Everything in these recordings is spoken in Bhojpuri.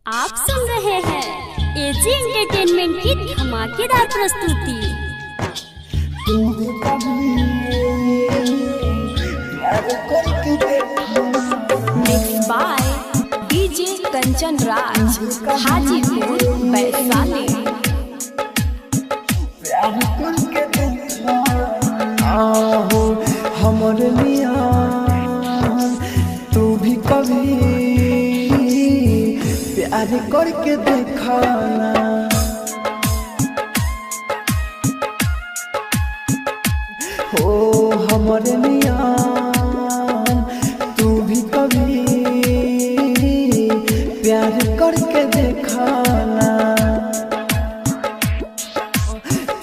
आप सुन रहे हैं एजी एंटरटेनमेंट की धमाकेदार प्रस्तुति। मिक्स बाय डीजे कंचन राज, हाजीपुर वैशाली। हमर मिया तू भी कभी प्यार करके देखाना, हो हमर मिया तू भी कभी प्यार करके देखाना।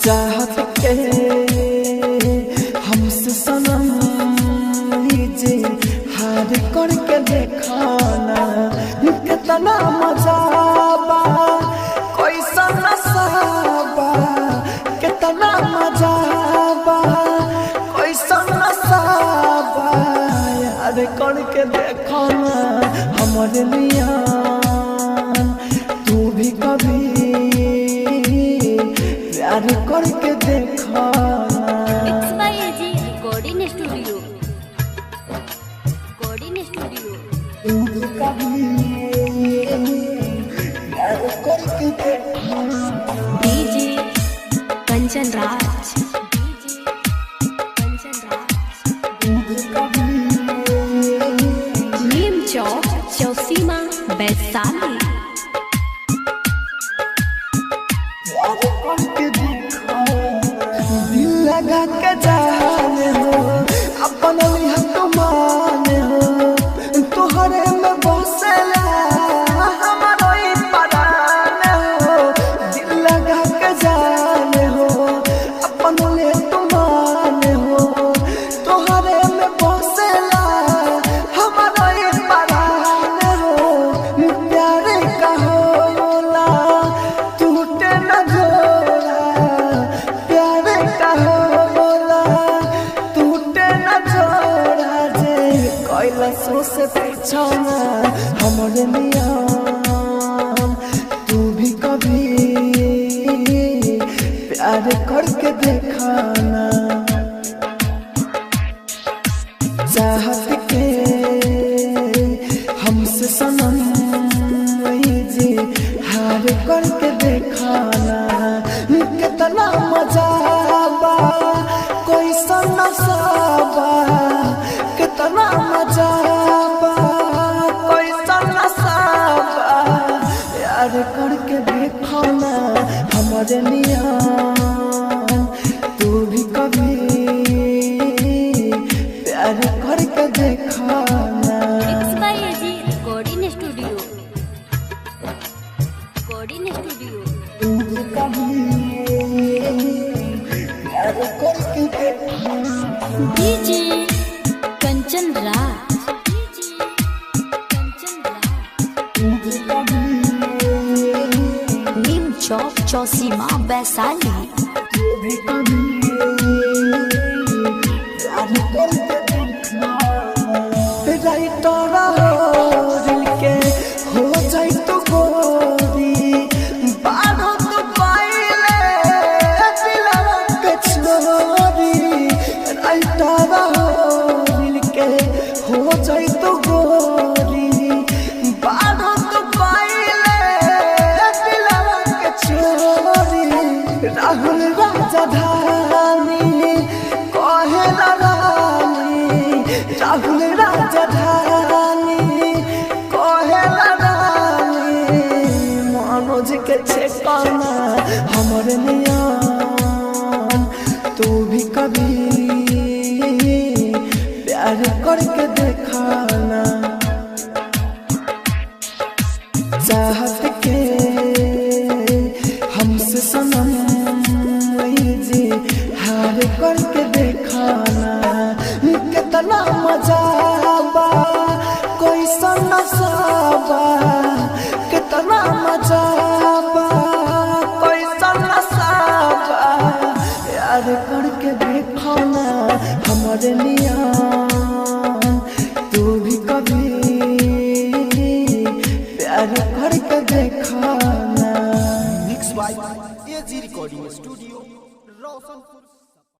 चाहत के हमसे सनम लीजिए हार करके देखाना। कितना मजा बा कैसा नशा बा, कितना मजा बा कैसा नशा बा, यार करके देखाना हमारे लिया तू भी कभी प्यार करके देखाना। Mix by AG recording studio, recording studio. तू भी कभी प्यार करके देखाना। DJ Kanchan Raj, DJ Kanchan Raj. तू भी कभी नीम चौक चौसीमा वैशाली। प्यार करके देखाना। दिल लगा के जाने हो अपन लिया तुमाने हो, तुहरे में बसेला हमारो ही परान हो। दिल लगा के जाने हो अपन लिया तुमाने हो, तुहरे में बसेला हमारो ही परान हो। प्यार का होला टूटे न जोड़ा, प्यार का होला टूटे न जोड़ा। जे कैलाशों से पूछना हमरे मिया तू भी कभी प्यार करके देखाना। चाहत के हमसे सनम जी हार करके देखाना। कितना मजा बा कैसा नशा बा, कितना मजा बा कैसा नशा बा, यार करके देखाना हमारे लिया तू भी कभी प्यार करके देखाना। Mix by AG recording studio, recording studio. तू भी कभी प्यार करके देखाना। DJ Kanchan Raj, DJ Kanchan Raj. तू भी कभी नीम चौक चौसीमा वैशाली। तू भी कभी प्यार करके देखाना। राइटर हो दिल के हो जाए तो गोरी, बारो तो पाइले दिलवा के छोरी। राइटर हो दिल के हो जाए तो गोरी, बारो तो पाइले दिलवा के छोरी। राहुल राजधानी कहेला रानी, राहुल राजधानी कहेला रानी। मनोज के ठेकाना हमरे नियन तू भी कभी प्यार करके देखाना। चाहत के हमसे सनम जी हार करके देखाना। कितना मजा बा कैसा नशा बा, कितना मजा बा कैसा नशा बा, यार करके देखाना हमारे लिया तू भी कभी प्यार करके by AG recording studio Roshanpur.